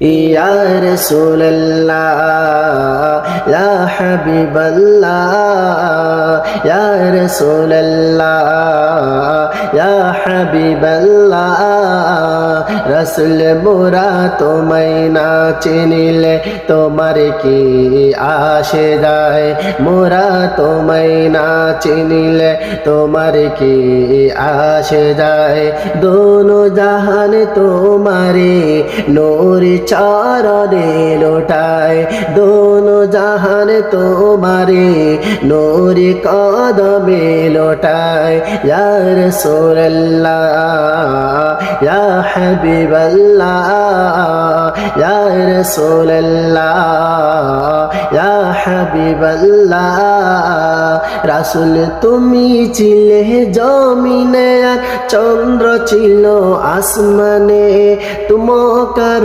ইয়া রাসূলুল্লাহ ইয়া হাবিবাল্লাহ ইয়া রাসূলুল্লাহ ইয়া হাবিবাল্লাহ রাসূল মোরা তোমায় না চিনিলে তোমার কি আসে যায় মোরা তোমায় না চিনিলে তোমার কি আসে যায় দোনো জাহান তোমারে নূর চরণে লোটায় দোনো জাহান তোমারে নূর কদমে লোটায় ইয়া রাসূলুল্লাহ ইয়া হাবিবাল্লাহ ইয়া রাসূলুল্লাহ ইয়া হাবিবাল্লাহ রাসূল তুমি ছিলে জমিনে আর চন্দ্র ছিল আসমানে তুমকার